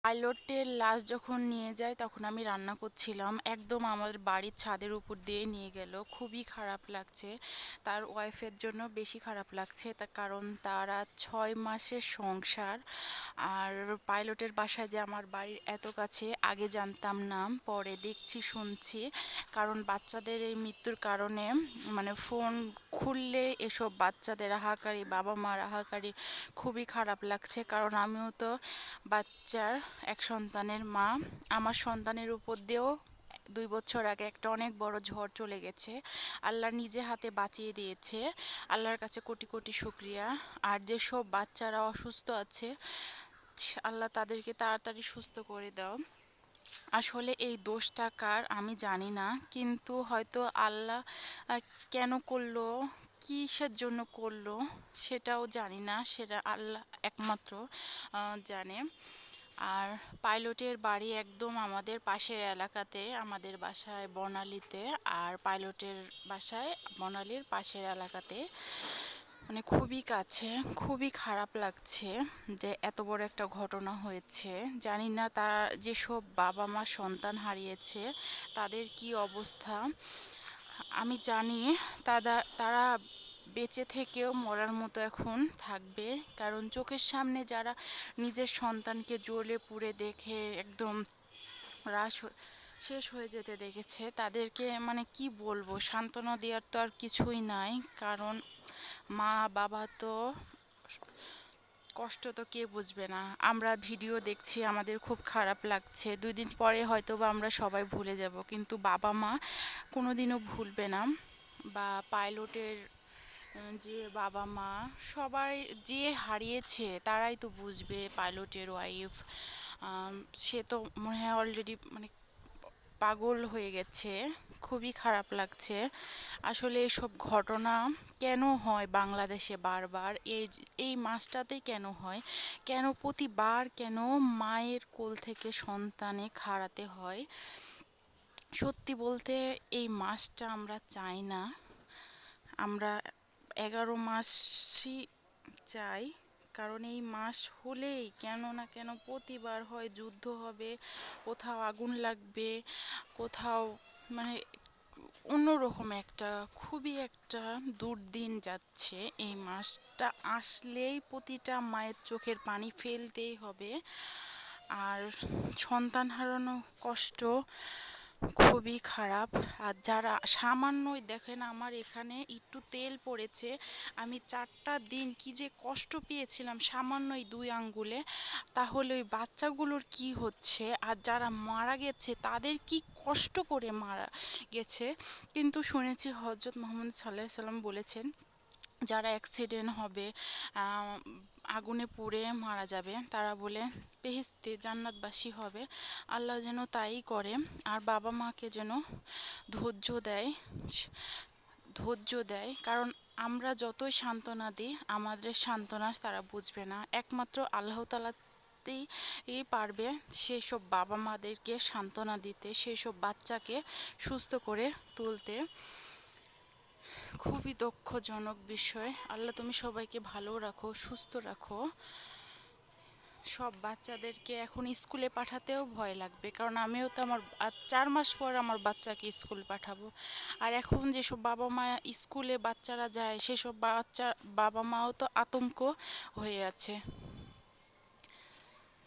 পাইলটের লাশ যখন নিয়ে যায় তখন আমি রান্না করছিলাম, একদম আমার বাড়ির ছাদের উপর দিয়ে নিয়ে গেল। খুবই খারাপ লাগছে, তার ওয়াইফের জন্য বেশি খারাপ লাগছে, তার কারণ তারা 6 মাসের সংসার। আর পাইলটের বাসা যে আমার বাড়ির এত কাছে আগে জানতাম না, পরে দেখছি শুনছি। কারণ বাচ্চাদের এই মৃত্যুর কারণে মানে ফোন খুললে এসব বাচ্চাদের হাহাকারি, বাবা মার হাহাকারি, খুবই খারাপ লাগছে। কারণ আমিও তো বাচ্চার এক সন্তানের মা। আমার সন্তানের উপর দিয়েও 2 বছর আগে একটা অনেক বড় ঝড় চলে গেছে। আল্লাহ নিজে হাতে বাঁচিয়ে দিয়েছে, আল্লাহর কাছে কোটি কোটি শুক্রিয়া। আর যেসব বাচ্চারা অসুস্থ আছে, আল্লাহ তাদেরকে তাড়াতাড়ি সুস্থ করে দাও। আসলে এই দোষটা কার আমি জানি না, কিন্তু হয়তো আল্লাহ কেন করলো, কিসের জন্য করলো সেটাও জানি না, সেটা আল্লাহ একমাত্র জানে। আর পাইলটের বাড়ি একদম আমাদের পাশের এলাকাতে, আমাদের বাসায় বনালীতে, আর পাইলটের বাসায় বনালীর পাশের এলাকাতে, মানে খুবই কাছে। খুবই খারাপ লাগছে যে এত বড় একটা ঘটনা হয়েছে। জানি না তার যেসব বাবা মা সন্তান হারিয়েছে তাদের কি অবস্থা। আমি জানি তারা বেঁচে থেকেও মরার মতো এখন থাকবে, কারণ চোখের সামনে যারা নিজের সন্তানকে জ্বলে পুড়ে দেখে একদম হ্রাস শেষ হয়ে যেতে দেখেছে, তাদেরকে মানে কি বলবো, সান্ত্বনা দেওয়ার তো আর কিছুই নাই। কারণ মা বাবা তো কষ্ট তো কে বুঝবে না। আমরা ভিডিও দেখছি, আমাদের খুব খারাপ লাগছে, 2 দিন পরে হয়তো বা আমরা সবাই ভুলে যাব, কিন্তু বাবা মা কোনোদিনও ভুলবে না। বা পাইলটের যে বাবা মা, সবাই যে হারিয়েছে তারাই তো বুঝবে। পাইলটের ওয়াইফ সে তো মনে হয় অলরেডি মানে পাগল হয়ে গেছে। খুবই খারাপ লাগছে। আসলে এসব ঘটনা কেন হয় বাংলাদেশে বারবার, এই মাসটাতেই কেন হয়, কেন প্রতিবার, কেন মায়ের কোল থেকে সন্তানে হারাতে হয়। সত্যি বলতে এই মাসটা আমরা চাই না। আমরা 11 মাসই চাই, কারণ এই মাস হলেই কেন না কেন প্রতিবার হয় যুদ্ধ হবে, কোথাও আগুন লাগবে, কোথাও মানে অন্যরকম একটা খুবই একটা দুর্দিন যাচ্ছে। এই মাসটা আসলেই প্রতিটা মায়ের চোখের পানি ফেলতেই হবে। আর সন্তান হারানো কষ্ট খুবই খারাপ। আর যারা সামান্যই দেখেন, আমার এখানে একটু তেল পড়েছে, আমি 4টা দিন কি যে কষ্ট পেয়েছিলাম সামান্যই 2 আঙ্গুলে, তাহলে ওই বাচ্চাগুলোর কি হচ্ছে, আর যারা মারা গেছে তাদের কি কষ্ট করে মারা গেছে। কিন্তু শুনেছি হজরত মুহাম্মদ সাল্লাল্লাহু আলাইহি সাল্লাম বলেছেন, যারা অ্যাক্সিডেন্ট হবে, আহ, আগুনে পুড়ে মারা যাবে, তারা বলে বেহেশতে জান্নাতবাসী হবে। আল্লাহ যেন তাই করে। আর বাবা মাকে যেন ধৈর্য দেয়, ধৈর্য দেয়। কারণ আমরা যতই সান্ত্বনা দিই, আমাদের সান্ত্বনা তারা বুঝবে না, একমাত্র আল্লাহ তাআলাই পারবে সেসব বাবা মাদেরকে সান্ত্বনা দিতে, সেসব বাচ্চাকে সুস্থ করে তুলতে। খুবই দুঃখজনক বিষয়। আল্লাহ তুমি সবাইকে ভালো রাখো, সুস্থ রাখো। সব বাচ্চাদেরকে এখন স্কুলে পাঠাতেও ভয় লাগবে, কারণ আমিও তো আমার 4 মাস পর আমার বাচ্চাকে স্কুল পাঠাবো। আর এখন যেসব বাবা মা স্কুলে বাচ্চারা যায়, সেসব বাবা মাও তো আতঙ্ক হয়ে আছে।